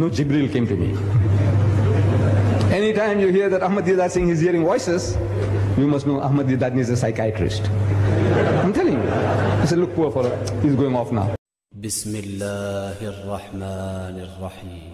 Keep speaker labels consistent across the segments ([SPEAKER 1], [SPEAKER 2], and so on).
[SPEAKER 1] No Jibril came to me. Anytime you hear that Ahmad Deedat saying he's hearing voices, you must know Ahmad Deedat needs a psychiatrist. I'm telling you. I said, look, poor fellow, he's going off now.
[SPEAKER 2] Bismillahirrahmanirrahim.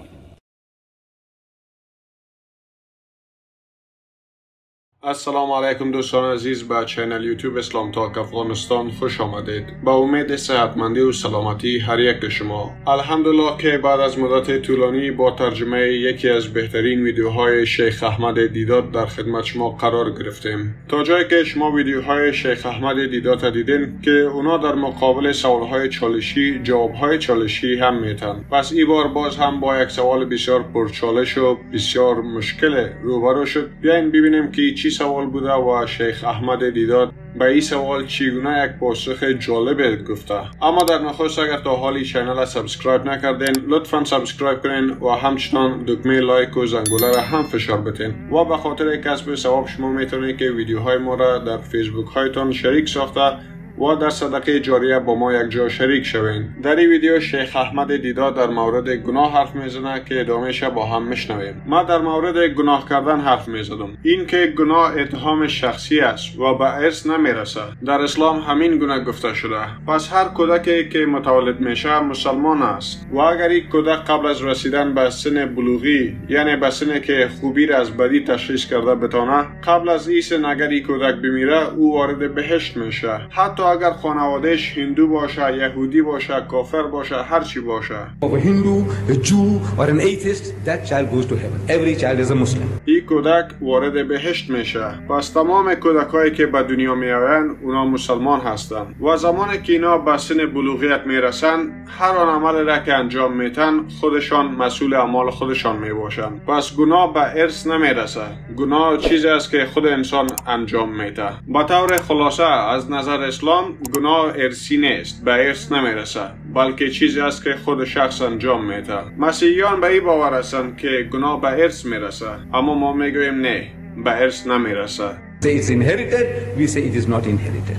[SPEAKER 3] السلام علیکم دوستان عزیز به چینل یوتیوب اسلام تاک افغانستان خوش آمدید. با امید صحتمندی و سلامتی هر یک شما. الحمدلله که بعد از مدت طولانی با ترجمه یکی از بهترین ویدیوهای شیخ احمد دیدات در خدمت شما قرار گرفتیم. تا جایی که شما ویدیوهای شیخ احمد دیدات دیدین که اونا در مقابل سوالهای چالشی جوابهای چالشی هم میتن. پس این بار باز هم با یک سوال بسیار پرچالش و بسیار مشکل روبرو شد. بیاین ببینیم که چی سوال بوده و شیخ احمد دیدات به این سوال چگونه یک پاسخ جالب گفته. اما در نخست اگر تا حالی چینل را سابسکرایب نکردین لطفا سابسکرایب کنین و همچنان دکمه لایک و زنگوله را هم فشار بدین و به خاطر کسب ثواب شما میتونید که ویدیوهای ما را در فیسبوک هایتان شریک ساخته و در صدقه جاریه با ما یک جا شریک شوین. در این ویدیو شیخ احمد دیدات در مورد گناه حرف میزنه که ادامهش با هم میشنویم. ما در مورد گناه کردن حرف میزدم. این که گناه اتهام شخصی است و به ارث نمیرسه. در اسلام همین گونه گفته شده. پس هر کودکی که متولد میشه مسلمان است و اگر این کودک قبل از رسیدن به سن بلوغی یعنی به سنی که خوبی را از بدی تشخیص کرده بتونه قبل از این سن اگر این کودک بمیره او وارد بهشت میشه. حتی اگر خانوادهش هندو باشه، یهودی باشه، کافر باشه، هر چی باشه.
[SPEAKER 1] Of a Hindu, a Jew or an atheist, that child goes to heaven. Every child is a Muslim.
[SPEAKER 3] این کودک وارد بهشت میشه. پس تمام کودکایی که به دنیا میآیند اونا مسلمان هستند. و زمانی که اینا به سن بلوغیت میرسن هر آن عمل را که انجام میتن خودشان مسئول اعمال خودشان میباشند. پس گناه به ارث نمیرسه. گناه چیزی است که خود انسان انجام میده. به طور خلاصه از نظر اسلام گناه ارثی نیست، به ارث نمیرسه، بلکه چیزی است که خود شخص انجام میده. مسیحیان به این باور هستند که گناه به ارث میرسه، اما ما میگوییم نه، به ارث نمیرسه.
[SPEAKER 1] Say it's inherited, we say it is not inherited.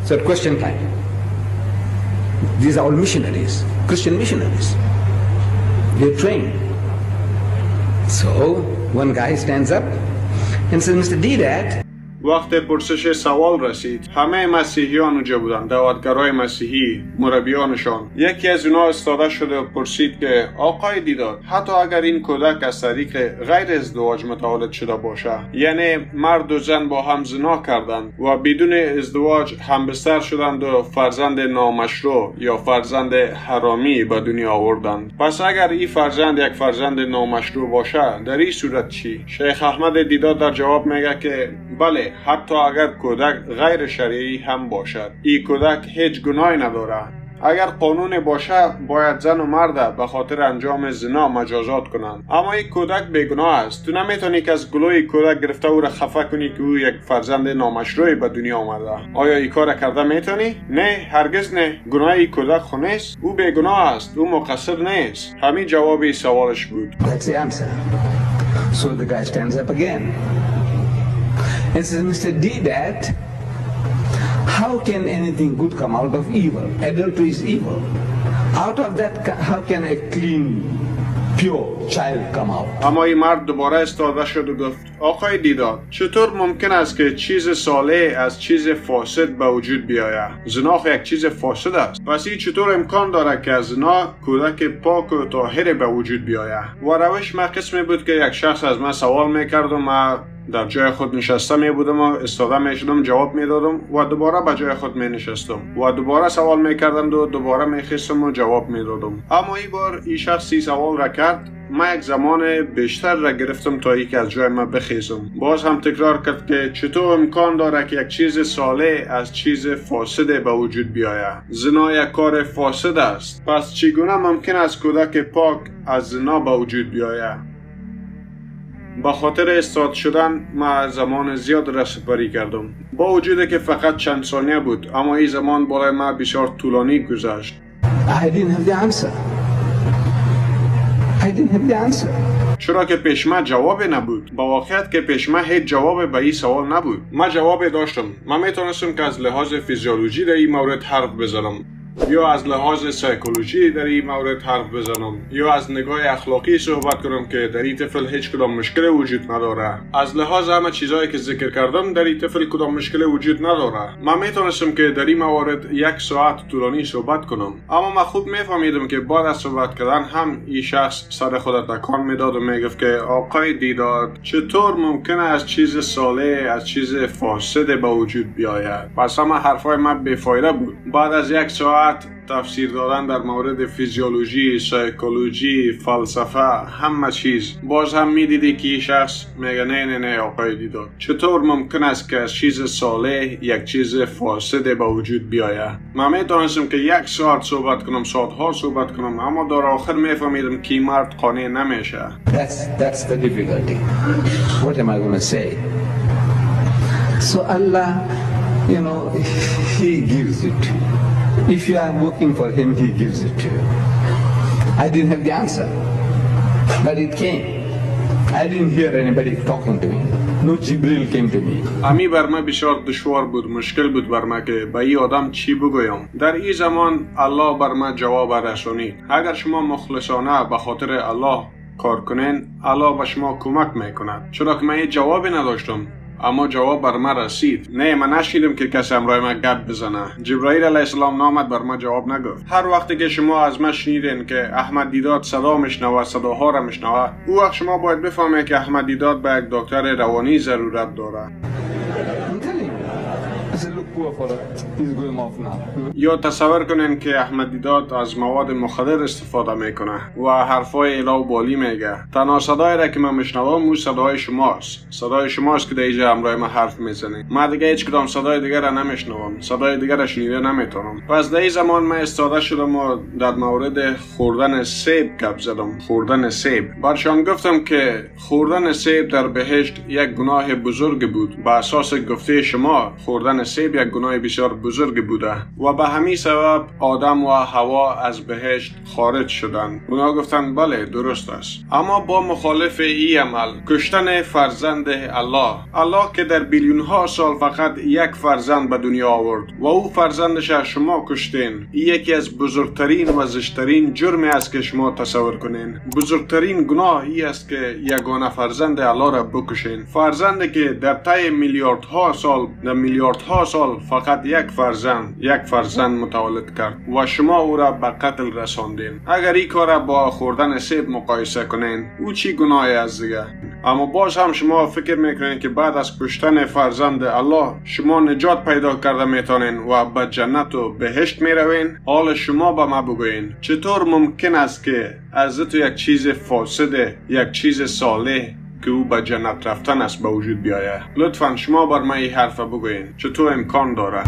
[SPEAKER 1] So question time. These are all missionaries, Christian missionaries. They're trained. So one guy stands up and says, Mr. Deedat,
[SPEAKER 3] وقت پرسش سوال رسید همه مسیحیان اونجا بودن، دعوتگرای مسیحی، مربیانشان. یکی از اونا استاده شده و پرسید که آقای دیدات حتی اگر این کودک از طریق غیر ازدواج متولد شده باشه یعنی مرد و زن با هم زنا کردند و بدون ازدواج همبستر شدند و فرزند نامشروع یا فرزند حرامی به دنیا آوردند، پس اگر این فرزند یک فرزند نامشروع باشه در این صورت چی؟ شیخ احمد دیدات در جواب میگه که بله، حتی اگر کودک غیر شرعی هم باشد این کودک هیچ گناهی نداره. اگر قانون باشه باید زن و مرد به خاطر انجام زنا مجازات کنند، اما این کودک بیگناه است. تو نمیتونی که از گلوی کودک گرفته او را خفه کنی که او یک فرزند نامشروع به دنیا آمده. آیا این کار کرده میتونی؟ نه، هرگز نه. گناه این کودک خو نیست، او بیگناه است، او مقصر نیست. همین جواب سوالش بود.
[SPEAKER 1] that's the answer. So the guy stands up again and says, Mr. Deedat, how can anything good come out of evil? Adultery is evil. Out of that, how can a clean, pure child come out?
[SPEAKER 3] اما این مرد دوباره استاده شد و گفت آقای دیدات چطور ممکن است که چیز صالح از چیز فاسد به وجود بیاید؟ زنا یک چیز فاسد است. پس این چطور امکان داره که از زنا کودک پاک و طاهر به وجود بیاید؟ و روش ما قسمی بود که یک شخص از من سوال میکرد و ما در جای خود نشسته می بودم و استاده می شدم جواب می دادم و دوباره به جای خود می نشستم و دوباره سوال می کردم و دوباره می خستم و جواب می دادم. اما این بار این شخصی سوال را کرد، ما یک زمان بیشتر را گرفتم تا اینکه از جای ما بخیزم. باز هم تکرار کرد که چطور امکان داره که یک چیز صالح از چیز فاسد به وجود بیاید؟ زنا یک کار فاسد است، پس چگونه ممکن است کودک پاک از زنا به وجود بیاید؟ با خاطر استاد شدن ما زمان زیاد را سپری کردم، با وجود که فقط چند ثانیه بود، اما این زمان برای ما بسیار طولانی گذشت.
[SPEAKER 1] I didn't have the answer. I didn't have the answer.
[SPEAKER 3] چرا که پیش ما جواب نبود. با واقعیت که پیش ما هیچ جواب به این سوال نبود. ما جواب داشتم. من میتونستم که از لحاظ فیزیولوژی در این مورد حرف بزنم. یا از لحاظ سایکولوژی در این مورد حرف بزنم یا از نگاه اخلاقی صحبت کنم که در این طفل هیچ کدام مشکل وجود نداره. از لحاظ همه چیزایی که ذکر کردم در این طفل کدام مشکل وجود نداره. من میتونستم که در این مورد 1 ساعت طولانی صحبت کنم، اما من خوب میفهمیدم که بعد از صحبت کردن هم این شخص سر خود تکان میداد و میگفت که آقای دیداد چطور ممکنه از چیز صالح از چیز فاسد به وجود بیاید. پس همه حرفای من بیفایده بود. بعد از 1 ساعت تفسیر دادن در مورد فیزیولوژی، سایکولوژی، فلسفه، همه چیز، باز هم میدیدی که این شخص میگه نه آقای دیدار چطور ممکن است که از چیز صالح یک چیز فاسد به وجود بیاید. من میتونستم که 1 ساعت صحبت کنم، ساعتها صحبت کنم، اما در آخر میفهمیدم که مرد قانع نمیشه.
[SPEAKER 1] That's the difficulty. What am I going to say? So Allah, He gives it to you. If you are working for Him, He gives it to you. I didn't have the answer, but it came. I didn't hear anybody talking to me. No Jibril came to me.
[SPEAKER 3] امی بر من بسیار دشوار بود، مشکل بود بر من که به این آدم چی بگویم. در این زمان الله بر من جواب رسانید. اگر شما مخلصانه به خاطر الله کار کنین، الله به شما کمک میکند. چرا که من یه جوابی نداشتم، اما جواب بر من رسید. نه، من نشیدم که کسی همراه من گپ بزنه. جبرائیل علیه السلام نامد بر من جواب نگفت. هر وقتی که شما از من شنیدین که احمد دیداد صدا میشنوه، صداها را میشنوه، او وقت شما باید بفهمید که احمد دیداد به یک دکتر روانی ضرورت داره. یا تصور کنین که احمد دیداد از مواد مخدر استفاده میکنه و حرفای الا و بالی میگه. تنها صدایی را که من میشنوم اون صدای شماست. صدای شماست که در اینجا همراه من حرف میزنید. من دیگه هیچ کدام صدای دیگر را نمیشنوم. صدای دیگر را شنیده نمیتونم. پس در این زمان من استاده شدم و در مورد خوردن سیب گپ زدم. خوردن سیب. برشان گفتم که خوردن سیب در بهشت یک گناه بزرگ بود. به اساس گفته شما خوردن سیب یک گناه بسیار بزرگ بوده و به همین سبب آدم و حوا از بهشت خارج شدند. اونا گفتن بله درست است، اما با مخالف این عمل کشتن فرزند الله که در بیلیون ها سال فقط 1 فرزند به دنیا آورد و او فرزندش شما کشتین. این یکی از بزرگترین و زشترین جرمی است که شما تصور کنین. بزرگترین گناه این است که یگانه فرزند الله را بکشین. فرزندی که در طی میلیاردها سال فقط 1 فرزند متولد کرد و شما او را به قتل رساندین. اگر این کار با خوردن سیب مقایسه کنین، او چی گناهی است دیگه؟ اما باز هم شما فکر میکنین که بعد از کشتن فرزند الله شما نجات پیدا کرده میتونین و به جنت و بهشت میروین. حال شما به ما بگوین چطور ممکن است که از تو یک چیز فاسد، یک چیز صالح که او به جنت رفتن است به وجود بیاید؟ لطفاً شما بر من این حرف بگوین چطور امکان داره؟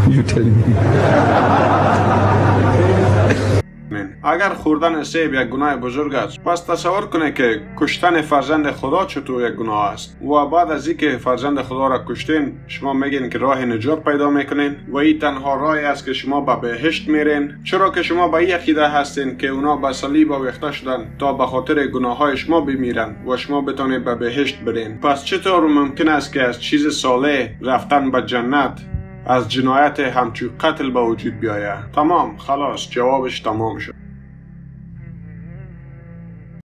[SPEAKER 3] اگر خوردن سیب یک گناه بزرگ است، پس تصور کنه که کشتن فرزند خدا چطور یک گناه است و بعد از اینکه فرزند خدا را کشتین شما میگین که راه نجات پیدا میکنین و این تنها راهی است که شما به بهشت میرین، چرا که شما به این عقیده هستین که اونا به صلیب آویخته شدن تا به خاطر گناههای شما بمیرن و شما بتونید به بهشت برین. پس چطور ممکن است که از چیز صالح رفتن به جنت از جنایت همچون قتل به وجود بیاید؟ تمام، خلاص، جوابش تمام شد.